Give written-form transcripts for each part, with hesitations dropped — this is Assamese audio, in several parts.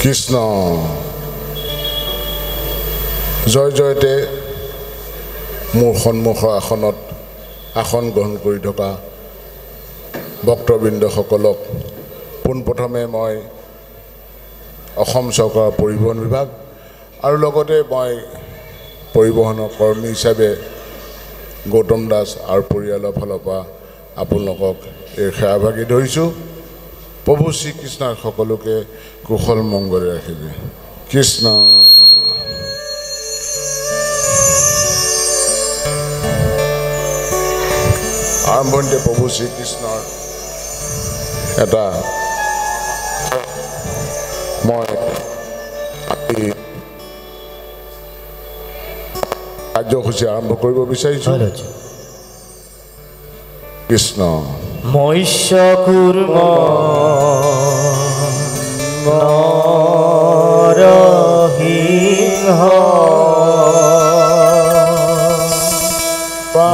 কৃষ্ণ জয় জয়তে মোৰ সন্মুখৰ আসন গ্ৰহণ কৰি থকা ভক্তবৃন্দসকলক পোনপ্ৰথমে মই অসম চৰকাৰৰ পৰিবহণ বিভাগ আৰু লগতে মই পৰিবহণৰ কৰ্মী হিচাপে গৌতম দাস আৰু পৰিয়ালৰ ফালৰ পৰা আপোনালোকক এই সেৱাভাগি ধৰিছোঁ। প্ৰভু শ্ৰীকৃষ্ণৰ সকলোকে কুশল মংগলে ৰাখিব। কৃষ্ণ আৰম্ভণিতে প্ৰভু শ্ৰীকৃষ্ণৰ এটা মই কাৰ্যসূচী আৰম্ভ কৰিব বিচাৰিছোঁ। কৃষ্ণ মৈশ্য কুৰ্ম নৰসিংহ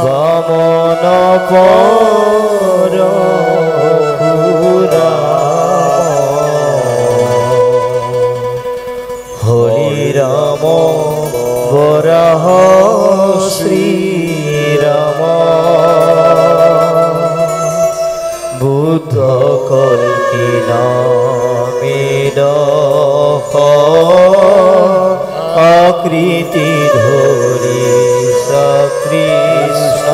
বামন পৰশুৰা হৰি ৰাম বৰাহ শ্ৰীৰাম বুদ্ধ কল্কি নামেদ আকৃতি ধৰি কৃষ্ণ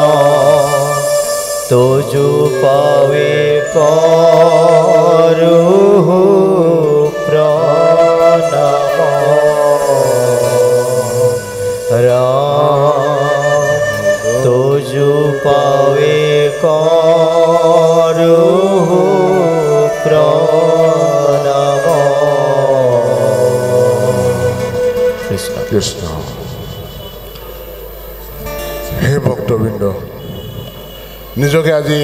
তোজু পাৱে কৰো প্ৰণাম ৰাম তোজু পাৱে কৰো প্ৰণাম। কৃষ্ণ কৃষ্ণ। হে ভক্তবৃন্দ, নিজকে আজি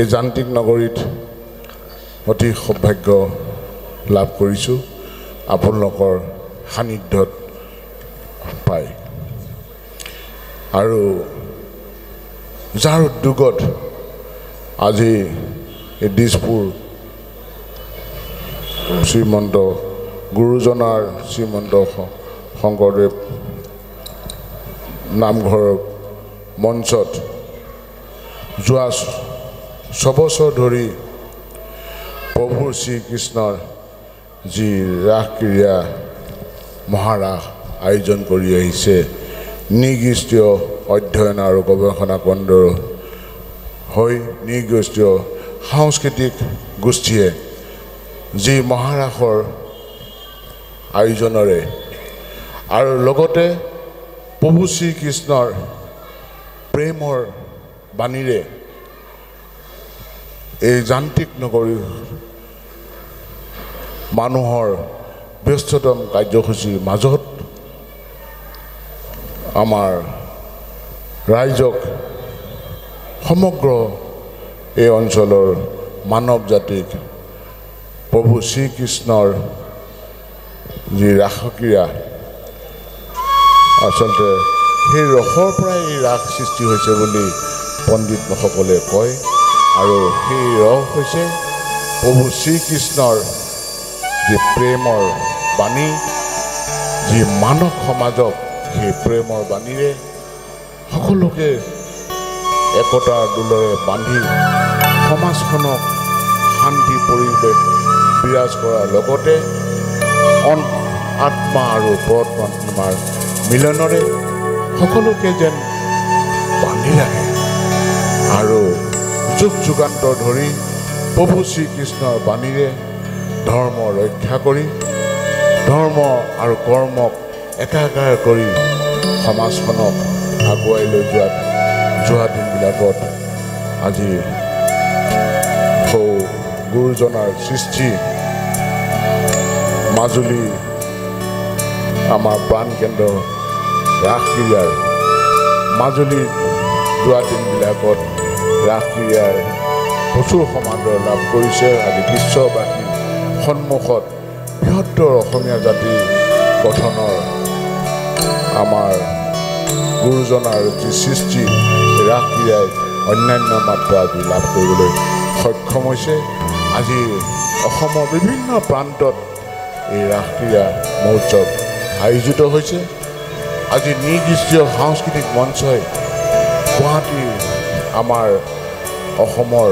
এই যান্ত্ৰিক নগৰীত অতি সৌভাগ্য লাভ কৰিছোঁ আপোনালোকৰ সান্নিধ্যত পাই, আৰু যাৰ উদ্যোগত আজি এই দিছপুৰ শ্ৰীমন্ত গুৰুজনাৰ শ্ৰীমন্ত শংকৰদেৱ নামঘৰৰ মঞ্চত যোৱা 6 বছৰ ধৰি প্ৰভু শ্ৰীকৃষ্ণৰ যি ৰাস ক্ৰীড়া মহাৰাস আয়োজন কৰি আহিছে, নৃগোষ্ঠীয় অধ্যয়ন আৰু গৱেষণা কেন্দ্ৰৰ হৈ নৃগোষ্ঠীয় সাংস্কৃতিক গোষ্ঠীয়ে যি মহাৰাসৰ আয়োজনেৰে আৰু লগতে প্ৰভু শ্ৰীকৃষ্ণৰ প্ৰেমৰ বাণীৰে এই যান্ত্ৰিক নগৰী মানুহৰ ব্যস্ততম কাৰ্যসূচীৰ মাজত আমাৰ ৰাইজক সমগ্ৰ এই অঞ্চলৰ মানৱ জাতিক প্ৰভু শ্ৰীকৃষ্ণৰ যি ৰাসক্ৰিয়া, আচলতে সেই ৰসৰ পৰাই এই ৰাস সৃষ্টি হৈছে বুলি পণ্ডিতসকলে কয়, আৰু সেই ৰস হৈছে প্ৰভু শ্ৰীকৃষ্ণৰ যি প্ৰেমৰ বাণী, যি মানৱ সমাজক সেই প্ৰেমৰ বাণীৰে সকলোকে একতাৰ দোলেৰে বান্ধি সমাজখনক শান্তি পৰিৱেশ বিৰাজ কৰাৰ লগতে আত্মা আৰু পৰমাত্মাৰ মিলনৰে সকলোকে যেন বান্ধি ৰাখে আৰু যুগ যুগান্তৰ ধৰি প্ৰভু শ্ৰীকৃষ্ণৰ বাণীৰে ধৰ্ম ৰক্ষা কৰি ধৰ্ম আৰু কৰ্মক একাকাৰ কৰি সমাজখনক আগুৱাই লৈ যোৱা দিনবিলাকত আজি গুৰুজনাৰ সৃষ্টি মাজুলী আমাৰ প্ৰাণকেন্দ্ৰ ৰাস ক্ৰীড়াৰ মাজুলীত যোৱা দিনবিলাকত ৰাস ক্ৰীড়াৰ প্ৰচুৰ সমাদৰ লাভ কৰিছে। আজি বিশ্ববাসীৰ সন্মুখত বৃহত্তৰ অসমীয়া জাতি গঠনৰ আমাৰ গুৰুজনাৰ যি সৃষ্টি ৰাস ক্ৰীড়াই অন্যান্য মাত্ৰা আজি লাভ কৰিবলৈ সক্ষম হৈছে। আজি অসমৰ বিভিন্ন প্ৰান্তত এই ৰাসক্ৰীড়া মহোৎসৱ আয়োজিত হৈছে। আজি নৃদৃষ্টীয় সাংস্কৃতিক মঞ্চই গুৱাহাটীৰ আমাৰ অসমৰ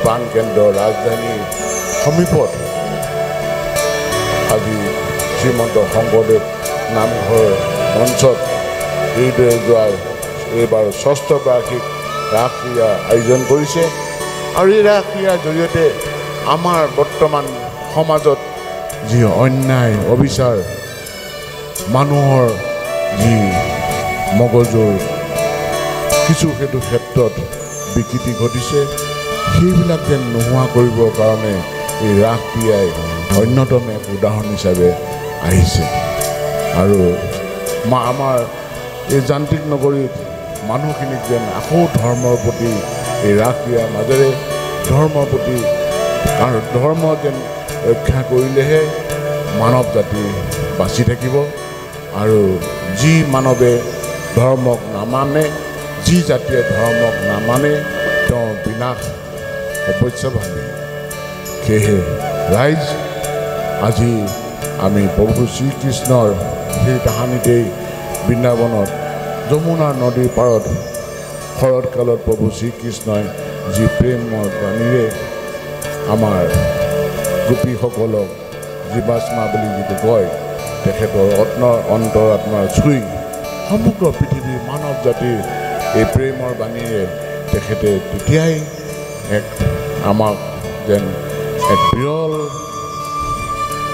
প্ৰাণকেন্দ্ৰ ৰাজধানীৰ সমীপত আজি শ্ৰীমন্ত শংকৰদেৱ নামঘৰ মঞ্চত এইদৰে যোৱা এইবাৰ ৬ষ্ঠ বাৰ্ষিক ৰাসক্ৰীড়া আয়োজন কৰিছে। আৰু এই ৰাসক্ৰীড়াৰ জৰিয়তে আমাৰ বৰ্তমান সমাজত যি অন্যায় অবিচাৰ মানুহৰ যি মগজুৰ কিছু সেইটো ক্ষেত্ৰত বিকৃতি ঘটিছে সেইবিলাক যেন নোহোৱা কৰিবৰ কাৰণে এই ৰাসক্ৰীড়াই অন্যতম এক উদাহৰণ হিচাপে আহিছে। আৰু আমাৰ এই যান্ত্ৰিক নগৰীত মানুহখিনিক যেন আকৌ ধৰ্মৰ প্ৰতি এই ৰাসক্ৰীড়াৰ মাজেৰে ধৰ্মৰ প্ৰতি আৰু ধৰ্ম যেন ৰক্ষা কৰিলেহে মানৱ জাতি বাচি থাকিব। আৰু যি মানৱে ধৰ্মক নামানে, যি জাতিয়ে ধৰ্মক নামানে তেওঁ বিনাশ অৱশ্যভাৱে। সেয়েহে ৰাইজ আজি আমি প্ৰভু শ্ৰীকৃষ্ণৰ সেই তাহানিতেই বৃন্দাবনত যমুনা নদীৰ পাৰত শৰৎকালত প্ৰভু শ্ৰীকৃষ্ণই যি প্ৰেমৰ বাণীৰে আমাৰ গোপীসকলক জীৱাশ্মা বুলি যিটো কয় তেখেতৰ অন্তৰাত্মাৰ চুই সমগ্ৰ পৃথিৱীৰ মানৱ জাতিৰ এই প্ৰেমৰ বাণীৰে তেখেতে তেতিয়াই এক আমাক যেন এক বিৰল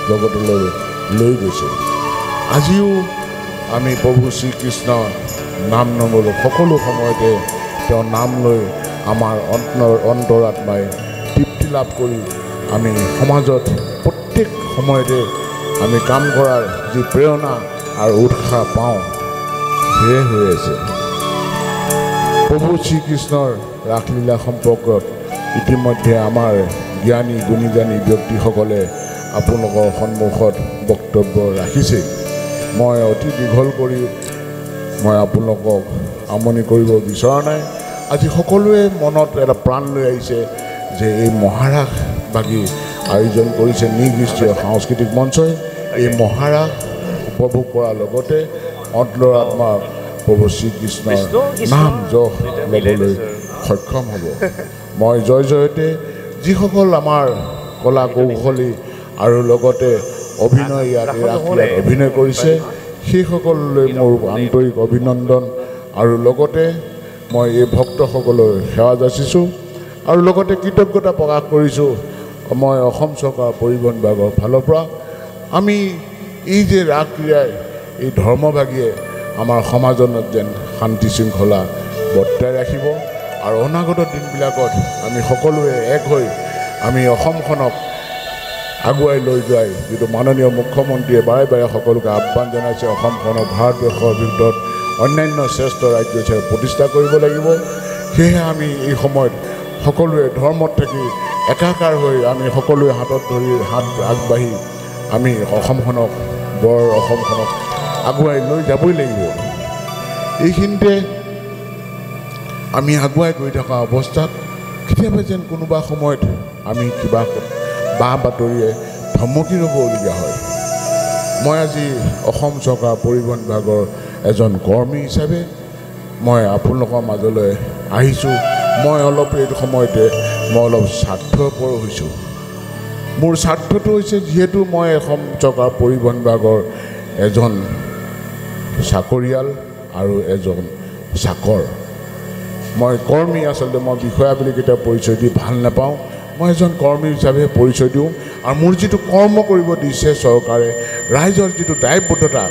জগতলৈ লৈ গৈছে। আজিও আমি প্ৰভু শ্ৰীকৃষ্ণ নাম নল'লোঁ, সকলো সময়তে তেওঁ নাম লৈ আমাৰ অন্তৰাত্মাই তৃপ্তি লাভ কৰি আমি সমাজত প্ৰত্যেক সময়তে আমি কাম কৰাৰ যি প্ৰেৰণা আৰু উৎসাহ পাওঁ সেয়ে হৈ আছে। প্ৰভু শ্ৰীকৃষ্ণৰ ৰাসলীলা সম্পৰ্কত ইতিমধ্যে আমাৰ জ্ঞানী গুণীজ্ঞানী ব্যক্তিসকলে আপোনালোকৰ সন্মুখত বক্তব্য ৰাখিছে। মই অতি দীঘল কৰি মই আপোনালোকক আমনি কৰিব বিচৰা নাই। আজি সকলোৱে মনত এটা প্ৰাণ লৈ আহিছে যে এই মহাৰাস বাগি আয়োজন কৰিছে নৃদৃষ্টীয় সাংস্কৃতিক মঞ্চই। এই মহাৰাস উপভোগ কৰাৰ লগতে অন্তৰাত্মাক প্ৰভু শ্ৰীকৃষ্ণৰ নাম যশ ল'বলৈ সক্ষম হ'ব। মই জয় জয়তে যিসকল আমাৰ কলা কৌশলী আৰু লগতে অভিনয় ইয়াত অভিনয় কৰিছে সেইসকললৈ মোৰ আন্তৰিক অভিনন্দন। আৰু লগতে মই এই ভক্তসকললৈ সেৱা যাচিছোঁ আৰু লগতে কৃতজ্ঞতা প্ৰকাশ কৰিছোঁ মই অসম চৰকাৰ পৰিবহণ বিভাগৰ ফালৰ পৰা। আমি এই যে ৰাসক্ৰীড়াই এই ধৰ্মভাগীয়ে আমাৰ সমাজত যেন শান্তি শৃংখলা বৰ্তাই ৰাখিব আৰু অনাগত দিনবিলাকত আমি সকলোৱে এক হৈ আমি অসমখনক আগুৱাই লৈ যোৱাই যিটো মাননীয় মুখ্যমন্ত্ৰীয়ে বাৰে বাৰে সকলোকে আহ্বান জনাইছে অসমখনক ভাৰতবৰ্ষৰ ভিতৰত অন্যান্য শ্ৰেষ্ঠ ৰাজ্য হিচাপে প্ৰতিষ্ঠা কৰিব লাগিব। সেয়েহে আমি এই সময়ত সকলোৱে ধৰ্মত থাকি একাকাৰ হৈ আমি সকলোৱে হাতত ধৰি হাত আগবাঢ়ি আমি অসমখনক অসমখনক আগুৱাই লৈ যাবই লাগিব। এইখিনিতে আমি আগুৱাই গৈ থকা অৱস্থাত কেতিয়াবা যেন কোনোবা সময়ত আমি কিবা বা বাতৰিয়ে ধমকি ৰ'বলগীয়া হয়। মই আজি অসম চৰকাৰ পৰিবহণ বিভাগৰ এজন কৰ্মী হিচাপে মই আপোনালোকৰ মাজলৈ আহিছোঁ। মই অলপ এইটো সময়তে মই অলপ স্বাৰ্থপৰ হৈছোঁ। মোৰ স্বাৰ্থটো হৈছে যিহেতু মই অসম চৰকাৰ পৰিবহণ বিভাগৰ এজন চাকৰিয়াল আৰু এজন চাকৰ। মই কৰ্মী, আচলতে মই বিষয়া বুলি কেতিয়াও পৰিচয় দি ভাল নাপাওঁ। মই এজন কৰ্মী হিচাপে পৰিচয় দিওঁ আৰু মোৰ যিটো কৰ্ম কৰিব দিছে চৰকাৰে, ৰাইজৰ যিটো দায়বদ্ধতা,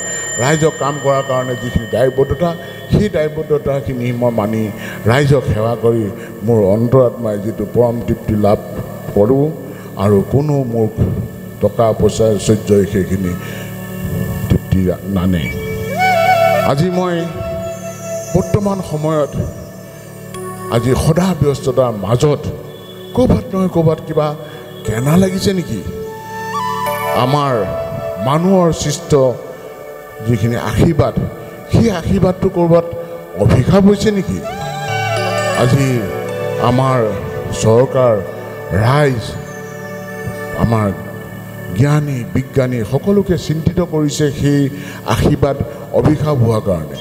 ৰাইজক কাম কৰাৰ কাৰণে যিখিনি দায়বদ্ধতা, সেই দায়বদ্ধতাখিনি মই মানি ৰাইজক সেৱা কৰি মোৰ অন্তৰাত্মাই যিটো পৰম তৃপ্তি লাভ কৰোঁ আৰু কোনো মোৰ টকা পইচাৰ ঐশ্বৰ্যই সেইখিনি তৃপ্তি নানে। আজি মই বৰ্তমান সময়ত আজি সদা ব্যস্ততাৰ মাজত ক'ৰবাত নহয় ক'ৰবাত কিবা কেনা লাগিছে নেকি? আমাৰ মানুহৰ সৃষ্ট যিখিনি আশীৰ্বাদ, সেই আশীৰ্বাদটো ক'ৰবাত অভিশাপ হৈছে নেকি? আজি আমাৰ চৰকাৰ, ৰাইজ, আমাৰ জ্ঞানী বিজ্ঞানী সকলোকে চিন্তিত কৰিছে সেই আশীৰ্বাদ অভিশাপ হোৱাৰ কাৰণে।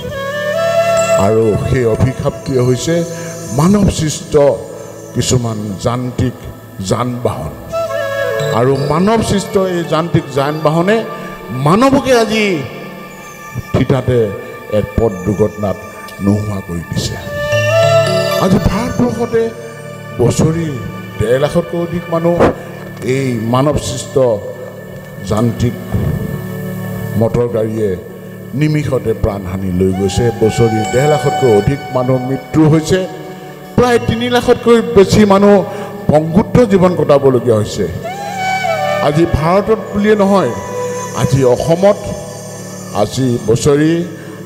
আৰু সেই অভিশাপটি হৈছে মানৱ সৃষ্ট কিছুমান যান্ত্ৰিক যান বাহন। আৰু মানৱ সৃষ্ট এই যান্ত্ৰিক যান বাহনে মানৱকে আজি থিতাতে এক পথ দুৰ্ঘটনাত নোহোৱা কৰি দিছে। আজি ভাৰতবৰ্ষতে বছৰি 1.5 লাখতকৈ অধিক মানুহ এই মানৱ সৃষ্ট যান্ত্ৰিক মটৰ গাড়ীয়ে নিমিষতে প্ৰাণহানি লৈ গৈছে। বছৰি 1.5 লাখতকৈ অধিক মানুহ মৃত্যু হৈছে। প্ৰায় 3 লাখতকৈ বেছি মানুহ পংগুত্ব জীৱন কটাবলগীয়া হৈছে। আজি ভাৰতত বুলিয়ে নহয়, আজি অসমত আজি বছৰি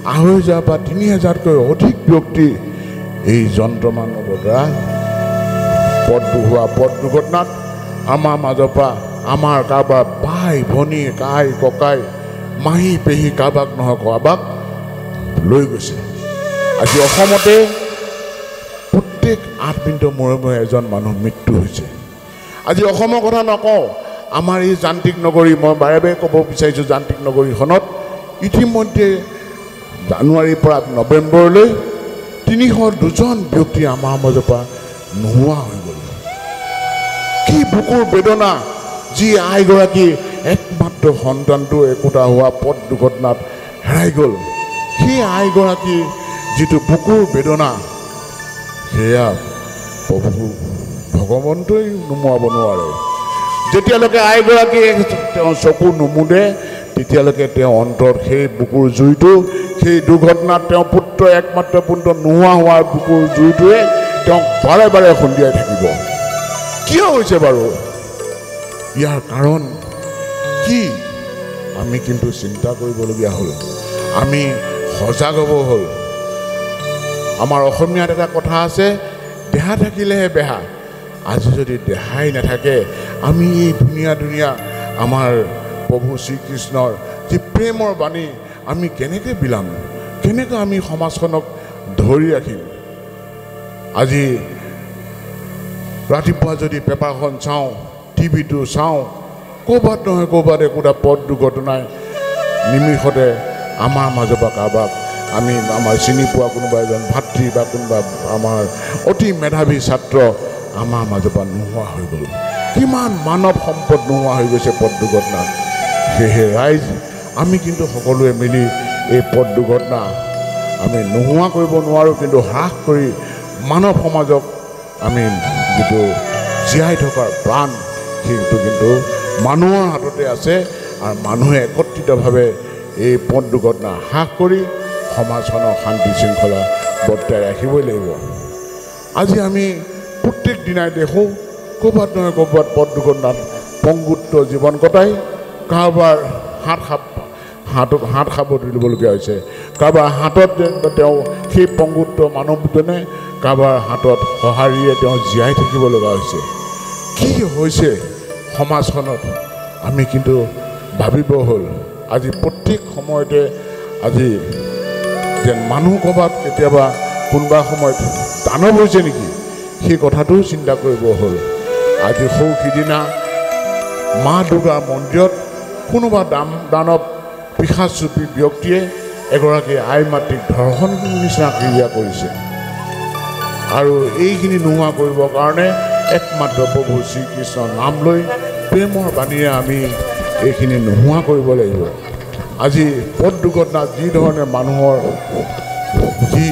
2,500 বা 3,000তকৈ অধিক ব্যক্তি এই যন্ত্ৰ মানৱৰ দ্বাৰা পথ দুৰ্ঘটনাত আমাৰ মাজৰ পৰা আমাৰ কাৰোবাৰ ভাই ভনী কাই ককাই মাহী পেহী কাৰোবাক নহয় কাৰোবাক লৈ গৈছে। আজি অসমতে প্ৰত্যেক 8 মিনিটৰ মূৰে মূৰে এজন মানুহ মৃত্যু হৈছে। আজি অসমৰ কথা নকওঁ, আমাৰ এই যান্ত্ৰিক নগৰী, মই বাৰে বাৰে ক'ব বিচাৰিছোঁ, যান্ত্ৰিক নগৰীখনত ইতিমধ্যে জানুৱাৰীৰ পৰা নৱেম্বৰলৈ 302জন ব্যক্তি আমাৰ মাজৰ পৰা নোহোৱা হৈ গ'ল। কি বুকুৰ বেদনা! যি আইগৰাকী একমাত্ৰ সন্তানটো একোটা হোৱা পথ দুৰ্ঘটনাত হেৰাই গ'ল। সেই আইগৰাকী যিটো বুকুৰ বেদনা, সেয়া প্ৰভু ভগৱন্তই নুমুৱাব নোৱাৰে। যেতিয়ালৈকে আইগৰাকী তেওঁ চকু নুমুদে তেতিয়ালৈকে তেওঁ অন্তৰত সেই বুকুৰ জুইটো, সেই দুৰ্ঘটনাত তেওঁ পুত্ৰ একমাত্ৰ পুত্ৰ নোহোৱা হোৱাৰ বুকুৰ জুইটোৱে তেওঁক বাৰে বাৰে খুন্দিয়াই থাকিব। কিয় হৈছে বাৰু? ইয়াৰ কাৰণ কি? আমি কিন্তু চিন্তা কৰিবলগীয়া হ'ল, আমি সজাগ হ'ব হ'ল। আমাৰ অসমীয়াত এটা কথা আছে, দেহা থাকিলেহে বেহা। আজি যদি দেহাই নাথাকে, আমি এই ধুনীয়া আমাৰ প্ৰভু শ্ৰীকৃষ্ণৰ যি প্ৰেমৰ বাণী আমি কেনেকৈ বিলাম, কেনেকৈ আমি সমাজখনক ধৰি ৰাখিম? আজি ৰাতিপুৱা যদি পেপাৰখন চাওঁ, টিভিটো চাওঁ, ক'ৰবাত নহয় ক'ৰবাত একোটা পথ দুৰ্ঘটনাই নিমিষতে আমাৰ মাজৰ পৰা কাৰোবাক আমাৰ চিনি পোৱা কোনোবা এজন ভাতৃ বা কোনোবা আমাৰ অতি মেধাৱী ছাত্ৰ আমাৰ মাজৰ পৰা নোহোৱা হৈ গ'ল। কিমান মানৱ সম্পদ নোহোৱা হৈ গৈছে পথ দুৰ্ঘটনাত। সেয়েহে ৰাইজ, আমি কিন্তু সকলোৱে মিলি এই পথ দুৰ্ঘটনা আমি নোহোৱা কৰিব নোৱাৰোঁ, কিন্তু হ্ৰাস কৰি মানৱ সমাজক আমি যিটো জীয়াই থকাৰ প্ৰাণ, সেইটো কিন্তু মানুহৰ হাততে আছে। আৰু মানুহে একত্ৰিতভাৱে এই পথ দুৰ্ঘটনা হ্ৰাস কৰি সমাজখনৰ শান্তি শৃংখলা বৰ্তাই ৰাখিবই লাগিব। আজি আমি প্ৰত্যেক দিনাই দেখোঁ ক'ৰবাত নহয় ক'ৰবাত পথ দুৰ্ঘটনাত পংগুত্ব জীৱন কটাই কাৰোবাৰ হাত খাব তুলিবলগীয়া হৈছে। কাৰোবাৰ হাতত তেওঁ সেই পংগুত্ব মানুহজনে কাৰোবাৰ হাতত সঁহাৰিৰে তেওঁ জীয়াই থাকিব লগা হৈছে। কি হৈছে সমাজখনত আমি কিন্তু ভাবিব হ'ল। আজি প্ৰত্যেক সময়তে আজি যেন মানুহ ক'ৰবাত কেতিয়াবা কোনোবা সময়ত দানৱ হৈছে নেকি, সেই কথাটো চিন্তা কৰিব হ'ল। আজি সৌ সিদিনা মা দুৰ্গাৰ মন্দিৰত কোনোবা দানৱ পিশাচুপী ব্যক্তিয়ে এগৰাকী আই মাতৃক ধৰ্ষণ নিচিনা ক্ৰিয়া কৰিছে। আৰু এইখিনি নোহোৱা কৰিবৰ কাৰণে একমাত্ৰ প্ৰভু শ্ৰীকৃষ্ণৰ নাম লৈ প্ৰেমৰ বাণীৰে আমি এইখিনি নোহোৱা কৰিব লাগিব। আজি পথ দুৰ্ঘটনাত যি ধৰণে মানুহৰ যি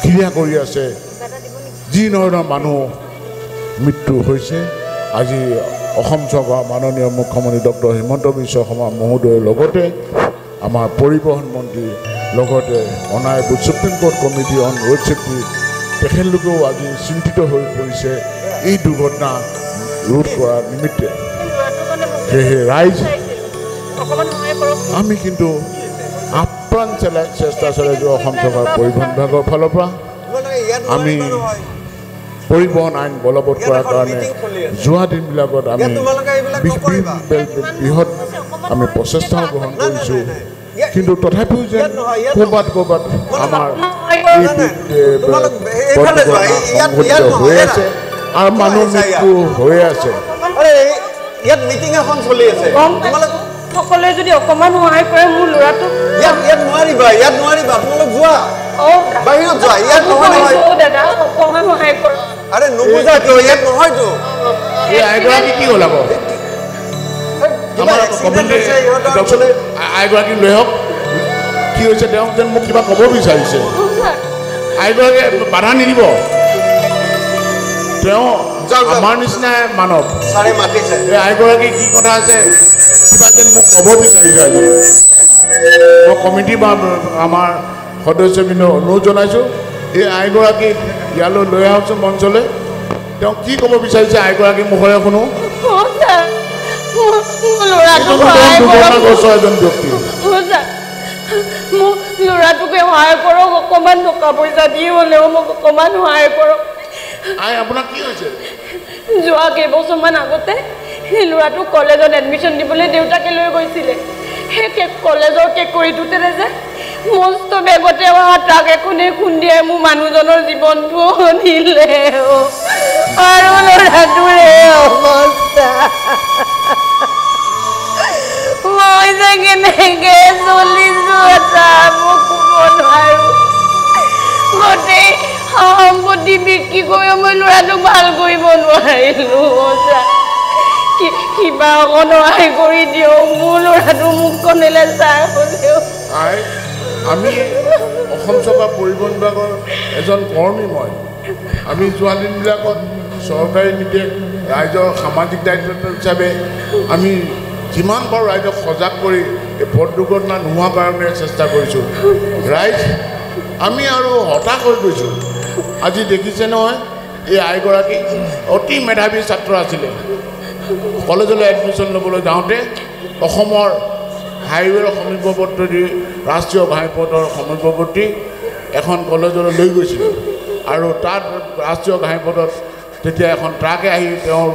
ক্ৰিয়া কৰি আছে, যি ধৰণৰ মানুহ মৃত্যু হৈছে, আজি অসম চৰকাৰৰ মাননীয় মুখ্যমন্ত্ৰী ডক্টৰ হিমন্ত বিশ্ব শৰ্মা মহোদয়ৰ লগতে আমাৰ পৰিবহণ মন্ত্ৰী, লগতে honourable supreme court committee on road safety, তেখেতলোকেও আজি চিন্তিত হৈ পৰিছে এই দুৰ্ঘটনা ৰোধ কৰাৰ নিমিত্তে। সেয়েহে ৰাইজ, আমি কিন্তু আপ্ৰাণ চেষ্টা চলাইছোঁ অসম চৰকাৰৰ পৰিবহণ বিভাগৰ ফালৰ পৰা। আমি পৰিবহণ আইন বলবৎ কৰাৰ কাৰণে যোৱা দিনবিলাকত আমি বৃহৎ আমি প্ৰচেষ্টাও গ্ৰহণ কৰিছোঁ। কিন্তু তথাপিও যে ক'ৰবাত আমাৰ সংঘটিত হৈ আছে আৰু মানুহ মৃত্যু হৈ আছে। ইয়াত মিটিং এখন চলি আছে গম পাইছোঁ সকলোৱে যদি অকণমান সহায় কৰে মোৰ ল'ৰাটোক ইয়াত নোৱাৰিবা তোমালোক যোৱা বাহিৰত যোৱা ইয়াত নহয় দাদা অকণমান সহায় কৰক আৰে নুবুজা কিয় ইয়াত নহয়তো এই আইগৰাকী কি হ'ল আকৌ আমাৰ আইগৰাকী লৈ আহক কি হৈছে তেওঁ যেন মোক কিবা ক'ব বিচাৰিছে আইগৰাকীয়ে বাধা নিদিব তেওঁ আমাৰ নিচিনাই মানৱ ছাৰে মাতিছে এই আইগৰাকী কি কথা আছে কিবা যেন মোক ক'ব বিচাৰিছে আজি মই কমিটি বা আমাৰ সদস্যবৃন্দ অনুৰোধ জনাইছোঁ এই আইগৰাকী ইয়ালৈ লৈ আহকচোন মঞ্চলৈ তেওঁ কি ক'ব বিচাৰিছে আইগৰাকী মুখৰে শুনো দুৰ্ঘটনাগ্ৰস্ত এজন ব্যক্তি মোক ল'ৰাটোকে সহায় কৰক অকণমান টকা পইচা দি হ'লেও মোক অকণমান সহায় কৰক আই আপোনাৰ কি হৈছে যোৱা কেইবছৰমান আগতে সেই ল'ৰাটোক কলেজত এডমিশ্যন দিবলৈ দেউতাকে লৈ গৈছিলে সেই কলেজৰ কেঁকুৰিটোতে যে মস্ত বেগতে অহা ট্ৰাক এখনে খুন্দিয়াই মোৰ মানুহজনৰ জীৱনটো নিলে আৰু ল'ৰাটোৰে অৱস্থা মই যে কেনেকৈ চলিছোঁ এটা মোক ক'ব নোৱাৰোঁ গোটেই সম্পত্তি বিক্ৰী কৰি মই ল'ৰাটোক ভাল কৰিব নোৱাৰিলোঁ কিবা অকণ সহায় কৰি দিয়ক মোৰ ল'ৰাটো মোক কণিলে চাই হ'লেও আমি অসম চৰকাৰ পৰিবহণ বিভাগৰ এজন কৰ্মী মই আমি যোৱা দিনবিলাকত চৰকাৰী নীতিক ৰাইজৰ সামাজিক দায়িত্ব হিচাপে আমি যিমান পাৰোঁ ৰাইজক সজাগ কৰি এই পথ দুৰ্ঘটনা নোহোৱাৰ কাৰণে চেষ্টা কৰিছোঁ ৰাইজ আমি আৰু হতাশ হৈ গৈছোঁ আজি দেখিছে নহয় এই আইগৰাকী অতি মেধাৱী ছাত্ৰ আছিলে কলেজলৈ এডমিশ্যন ল'বলৈ যাওঁতে অসমৰ হাইৱেৰ সমীপৱৰ্তী ৰাষ্ট্ৰীয় ঘাইপথৰ সমীপৱৰ্তী এখন কলেজলৈ লৈ গৈছিল আৰু তাত ৰাষ্ট্ৰীয় ঘাইপথত তেতিয়া এখন ট্ৰাকে আহি তেওঁৰ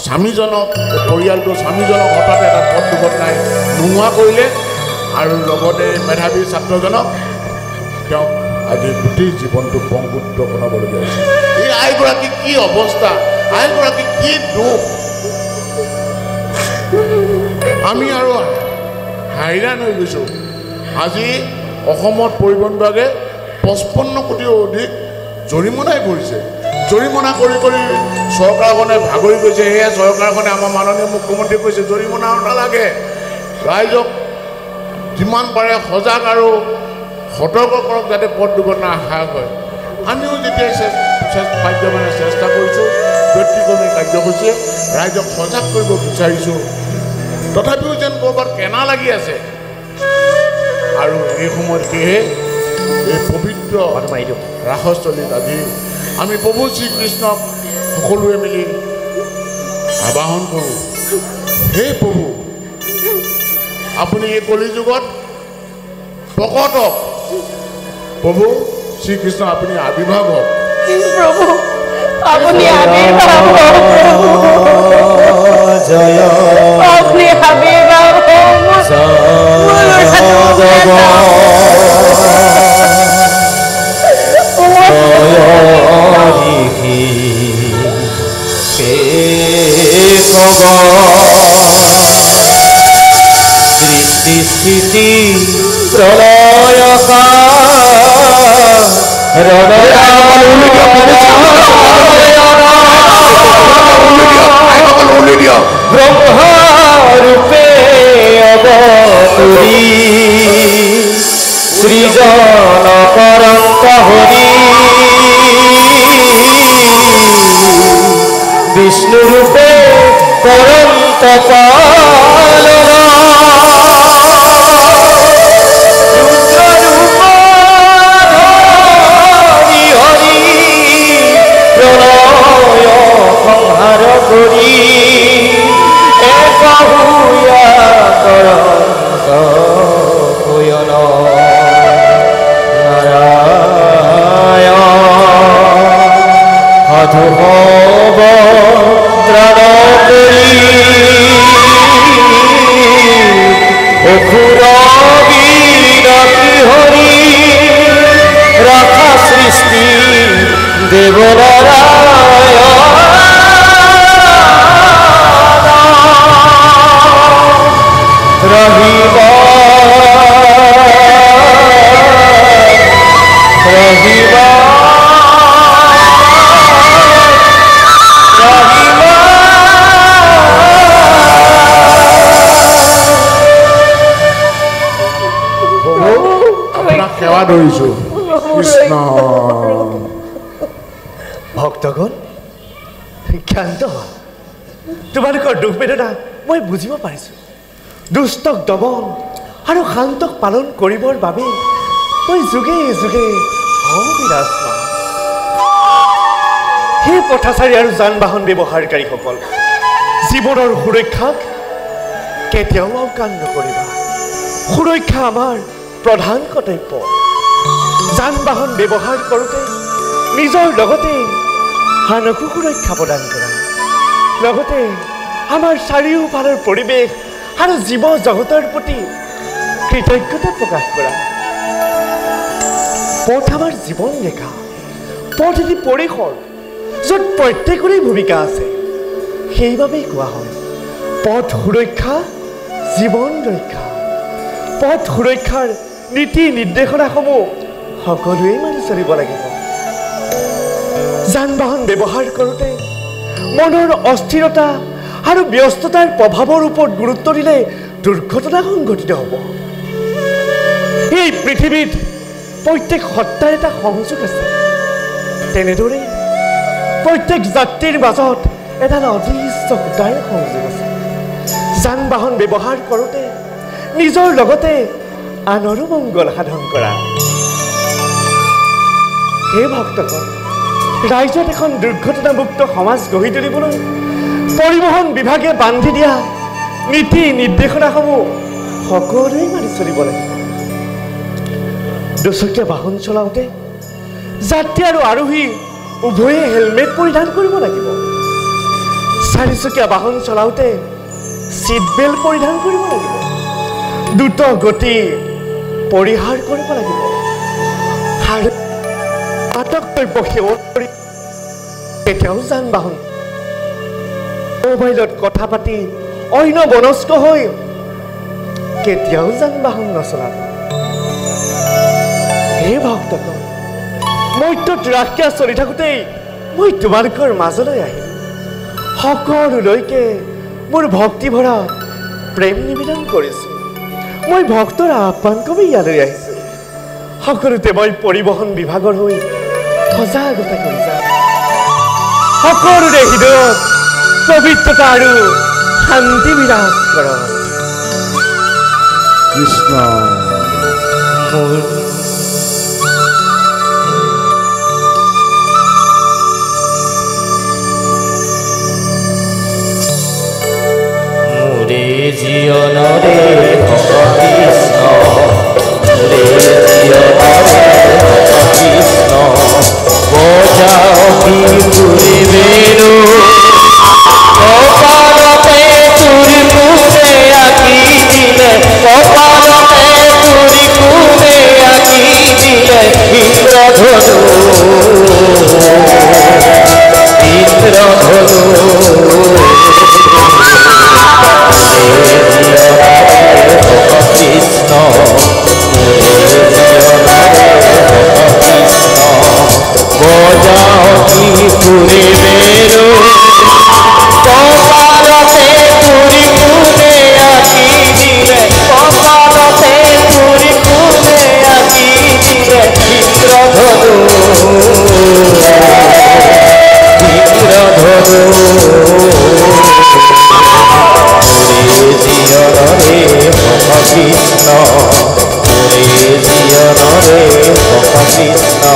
স্বামীজনক পৰিয়ালটোৰ স্বামীজনক হঠাতে এটা পথ দুৰ্ঘটনাই নোহোৱা কৰিলে আৰু লগতে মেধাৱী ছাত্ৰজনক তেওঁক আজি গোটেই জীৱনটো পংগুত্ব বনাবলগীয়া হৈছে এই আইগৰাকী কি অৱস্থা আইগৰাকী কি দুখ আমি আৰু হাইৰাণ হৈ গৈছোঁ আজি অসমত পৰিবহণ বিভাগে 55 কোটিৰো অধিক জৰিমনাই ভৰিছে জৰিমনা কৰি কৰি চৰকাৰখনে ভাগৰি গৈছে সেয়া চৰকাৰখনে আমাৰ মাননীয় মুখ্যমন্ত্ৰীয়ে কৈছে জৰিমনা নালাগে ৰাইজক যিমান পাৰে সজাগ আৰু সতৰ্ক কৰক যাতে পথ দুৰ্ঘটনা হ্ৰাস হয় আমিও যেতিয়া পাঠ্যমানে চেষ্টা কৰিছোঁ ব্যক্তিক্ৰমী কাৰ্যসূচীয়ে ৰাইজক সজাগ কৰিব বিচাৰিছোঁ তথাপিও যেন ক'ৰবাত কেনা লাগি আছে আৰু এই সময়ত সেয়েহে এই পবিত্ৰ ৰাসস্থলীত আজি আমি প্ৰভু শ্ৰীকৃষ্ণক সকলোৱে মিলি আবাহন কৰোঁ হে প্ৰভু আপুনি এই কলিযুগত প্ৰকট হওক প্ৰভু শ্ৰীকৃষ্ণ আপুনি আবিৰ্ভাৱ হওক প্ৰভু আপুনি আবিৰ্ভাৱ হওক জয় আপুনি আবিৰ্ভাৱ সৃষ্টি স্থিতি প্রলয়কা ব্রহ্মরূপে অবতরী সৃজন করন্ত হরি বিষ্ণুরূপে করন্ত পালনা করি এক হুয়া করন্ত পুয়ন নারায়ণ সাধু হব ত্রাণ করি অসুর বিনাশী হরি রাখা সৃষ্টি দেবনারায়ণ সেৱা ধৰিছো কৃষ্ণ ভক্তগণ ক্ষান্ত হোৱা তোমালোকৰ দুখ বেদনা মই বুজিব পাৰিছোঁ দুষ্টক দমন আৰু শান্তক পালন কৰিবৰ বাবে মই যুগে যুগে বিৰাজমান সেই পথাচাৰী আৰু যান বাহন ব্যৱহাৰকাৰীসকল জীৱনৰ সুৰক্ষাক কেতিয়াও অৱজ্ঞা নকৰিবা সুৰক্ষা আমাৰ প্ৰধান কৰ্তব্য যান বাহন ব্যৱহাৰ কৰোঁতে নিজৰ লগতে আনকো সুৰক্ষা প্ৰদান কৰা লগতে আমাৰ চাৰিওফালৰ পৰিৱেশ আৰু জীৱ জগতৰ প্ৰতি কৃতজ্ঞতা প্ৰকাশ কৰা পথ আমাৰ জীৱন ৰেখা পথ এটি পৰিসৰ য'ত প্ৰত্যেকৰে ভূমিকা আছে সেইবাবেই কোৱা হয় পথ সুৰক্ষা জীৱন ৰক্ষা পথ সুৰক্ষাৰ নীতি নিৰ্দেশনাসমূহ সকলোৱে মানি চলিব লাগিব যান বাহন ব্যৱহাৰ কৰোঁতে মনৰ অস্থিৰতা আৰু ব্যস্ততাৰ প্ৰভাৱৰ ওপৰত গুৰুত্ব দিলে দুৰ্ঘটনা সংঘটিত হ'ব এই পৃথিৱীত প্ৰত্যেক সত্তাৰ এটা সংযোগ আছে তেনেদৰে প্ৰত্যেক যাত্ৰীৰ মাজত এডাল অদৃশ্য সূতাৰ সংযোগ আছে যান বাহন ব্যৱহাৰ কৰোঁতে নিজৰ লগতে আনৰো মংগল সাধন কৰা হে ভক্তগণ ৰাইজত এখন দুৰ্ঘটনামুক্ত সমাজ গঢ়ি তুলিবলৈ পৰিবহণ বিভাগে বান্ধি দিয়া নীতি নিৰ্দেশনাসমূহ সকলোৱে মানি চলিব লাগিব দুচকীয়া বাহন চলাওঁতে যাত্ৰী আৰু আৰোহী উভয়ে হেলমেট পৰিধান কৰিব লাগিব চাৰিচকীয়া বাহন চলাওঁতে ছিট বেল্ট পৰিধান কৰিব লাগিব দ্ৰুত গতি পৰিহাৰ কৰিব লাগিব আৰু কৰ্তব্য সেৱন কৰি কেতিয়াও যান বাহন মোবাইলত কথা পাতি অন্য মনস্ক হৈ কেতিয়াও যান বাহন নচলাব হে ভক্তগণ মধ্যত ৰাখিয়া চলি থাকোঁতেই মই তোমালোকৰ মাজলৈ আহিলোঁ সকলোলৈকে মোৰ ভক্তি ভৰা প্ৰেম নিবেদন কৰিছোঁ মই ভক্তৰ আহ্বান কৰি ইয়ালৈ আহিছোঁ সকলোতে মই পৰিবহণ বিভাগৰ হৈ সজাগতা কৰি যাম সকলোৰে হৃদয়ত পবিত্ৰতা আৰু শান্তি বিৰাজ কৰক কৃষ্ণ মোৰে জীৱনৰে কৃষ্ণ মোৰে জীৱনৰে কৃষ্ণ বজাও কি ফুৰিবেৰো কপালতে তুৰি কোনে আঁকি দিলে কপালতে তুৰি কোনে আঁকি দিলে ইন্দ্ৰধনু কৃষ্ণ বজাও কি ফুৰিবেৰো কপালতে তুৰি কোনে আঁকি দিলে কপালতে তুৰি কোনে আঁকি দিলে ইন্দ্ৰধনু কৃষ্ণ মোৰে জীৱনৰে কৃষ্ণ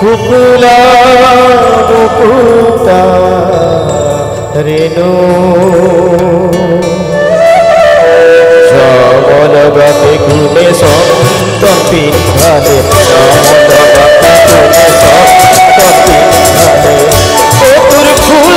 কুকুলা মুকুতা রেণু শ্যামলগাতে গুণে সন্তন পিন্ধালে শ্যামলগাতে গুণে সন্তন পিন্ধালে তোর ফুল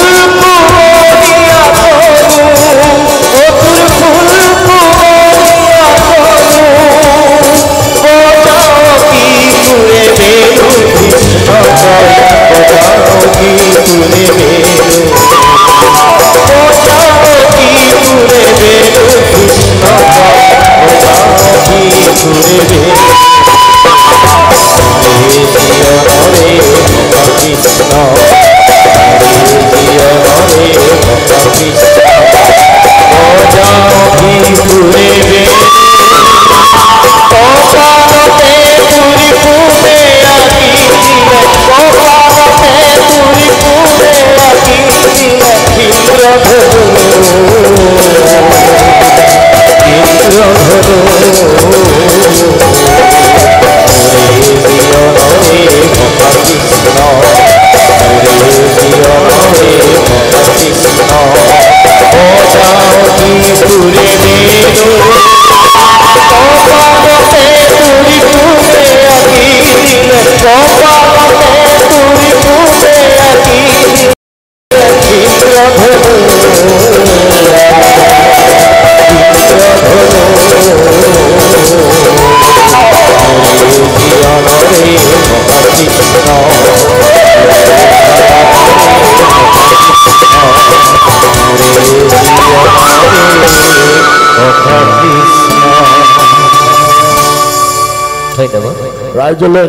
ৰাইজলৈ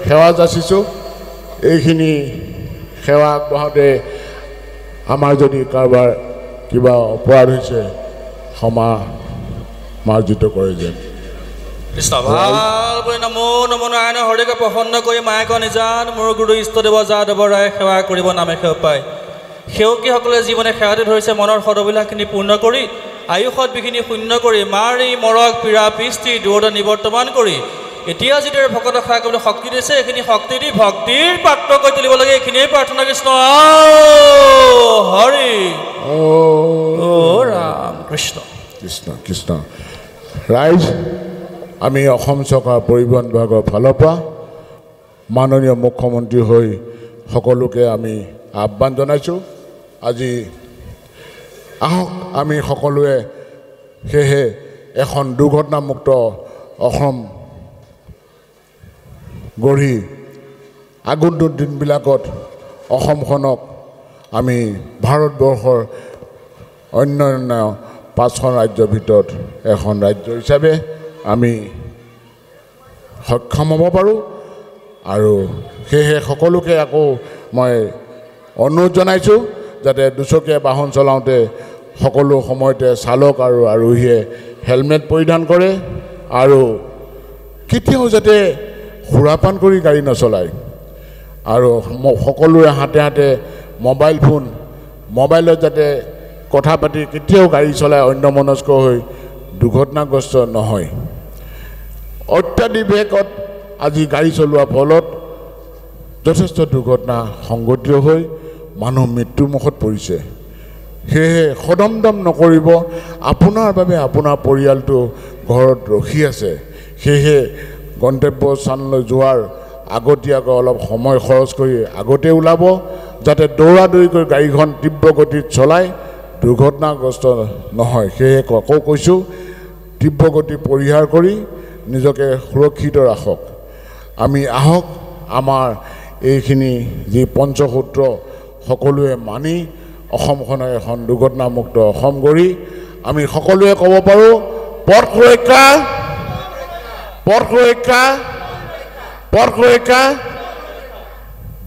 সেৱা যাচিছোঁ এইখিনি সেৱা আগবঢ়াওঁতে আমাৰ যদি কাৰোবাৰ কিবা অপৰাধ হৈছে ক্ষমা মাৰ্জিত কৰে যেন কৃষ্ণ ভাল বুলি নমো নমো নাৰায়ণ হৰিকে প্ৰসন্ন কৰি মায়েক নিজান মোৰ গুৰু ইষ্টদেৱ যাদৱ ৰায় সেৱা কৰিব নামে সেৱ পায় সেৱকীসকলে জীৱনে সেৱাতে ধৰিছে মনৰ সদবিলাসখিনি পূৰ্ণ কৰি আয়ুষত বিঘিনি শূন্য কৰি মাৰি মৰক পীড়া পিষ্টি দূৰতে নিবৰ্তমান কৰি এতিয়া যিদৰে ভকতক সেৱা কৰিবলৈ শক্তি দিছে এইখিনি শক্তি দি ভক্তিৰ পাত্ৰ কৰি তুলিব লাগে এইখিনিয়ে প্ৰাৰ্থনা কৃষ্ণ হৰি অ ৰাম কৃষ্ণ কৃষ্ণ কৃষ্ণ ৰাইজ আমি অসম চৰকাৰ পৰিবহণ বিভাগৰ ফালৰ পৰা মাননীয় মুখ্যমন্ত্ৰী হৈ সকলোকে আমি আহ্বান জনাইছোঁ আজি আহক আমি সকলোৱে সেয়েহে এখন দুৰ্ঘটনামুক্ত অসম গঢ়ি আগন্তুক দিনবিলাকত অসমখনক আমি ভাৰতবৰ্ষৰ অন্যান্য 5খন ৰাজ্যৰ ভিতৰত এখন ৰাজ্য হিচাপে আমি সক্ষম হ'ব পাৰোঁ আৰু সেয়েহে সকলোকে আকৌ মই অনুৰোধ জনাইছোঁ যাতে দুচকীয়া বাহন চলাওঁতে সকলো সময়তে চালক আৰু আৰোহীয়ে হেলমেট পৰিধান কৰে আৰু কেতিয়াও যাতে সুৰাপান কৰি গাড়ী নচলায় আৰু সকলোৰে হাতে হাতে মোবাইল ফোন মোবাইলত যাতে কথা পাতি কেতিয়াও গাড়ী চলাই অন্যমনস্ক হৈ দুৰ্ঘটনাগ্ৰস্ত নহয় অত্যাধিক বেগত আজি গাড়ী চলোৱাৰ ফলত যথেষ্ট দুৰ্ঘটনা সংঘটিত হৈ মানুহ মৃত্যুমুখত পৰিছে সেয়েহে সদমদম নকৰিব আপোনাৰ বাবে আপোনাৰ পৰিয়ালটো ঘৰত ৰখি আছে সেয়েহে গন্তব্য স্থানলৈ যোৱাৰ আগতীয়াকৈ অলপ সময় খৰচ কৰি আগতে ওলাব যাতে দৌৰা দৌৰি কৰি গাড়ীখন তীব্ৰ গতিত চলাই দুৰ্ঘটনাগ্ৰস্ত নহয় সেয়েহে আকৌ কৈছোঁ তীব্ৰ গতি পৰিহাৰ কৰি নিজকে সুৰক্ষিত ৰাখক আমি আহক আমাৰ এইখিনি যি পঞ্চসূত্ৰ সকলোৱে মানি অসমখনৰ এখন দুৰ্ঘটনামুক্ত অসম গঢ়ি আমি সকলোৱে ক'ব পাৰোঁ পথ সুৰক্ষা পথ সুৰক্ষা পথ সুৰক্ষা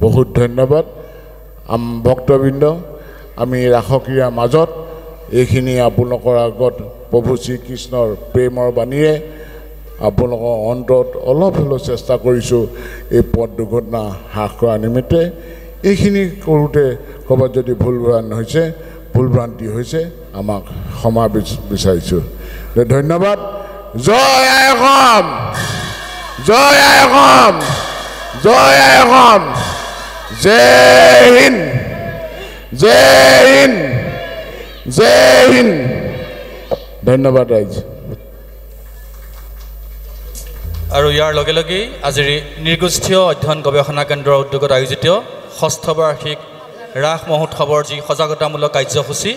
বহুত ধন্যবাদ ভক্তবৃন্দ আমি ৰাসক্ৰিয়াৰ মাজত এইখিনি আপোনালোকৰ আগত প্ৰভু শ্ৰীকৃষ্ণৰ প্ৰেমৰ বাণীৰে আপোনালোকৰ অন্তৰত অলপ হ'লেও চেষ্টা কৰিছোঁ এই পথ দুৰ্ঘটনা হ্ৰাস কৰাৰ নিমিত্তে এইখিনি কৰোঁতে ক'ৰবাত যদি ভুল ভ্ৰান্তি হৈছে আমাক ক্ষমা বিচাৰিছোঁ ধন্যবাদ জয় আই অসম জয় আই অসম জয় আই অসম জয় হিন্দ জয় হিন্দ জয় হিন্দ ধন্যবাদ ৰাইজ আৰু ইয়াৰ লগে লগেই আজিৰ নিৰ্গোষ্ঠীয় অধ্যয়ন গৱেষণা কেন্দ্ৰৰ উদ্যোগত আয়োজিত 6ষ্ঠ বাৰ্ষিক ৰাস মহোৎসৱৰ যি সজাগতামূলক কাৰ্যসূচী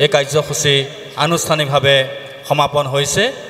এই কাৰ্যসূচী আনুষ্ঠানিকভাৱে সমাপন হৈছে।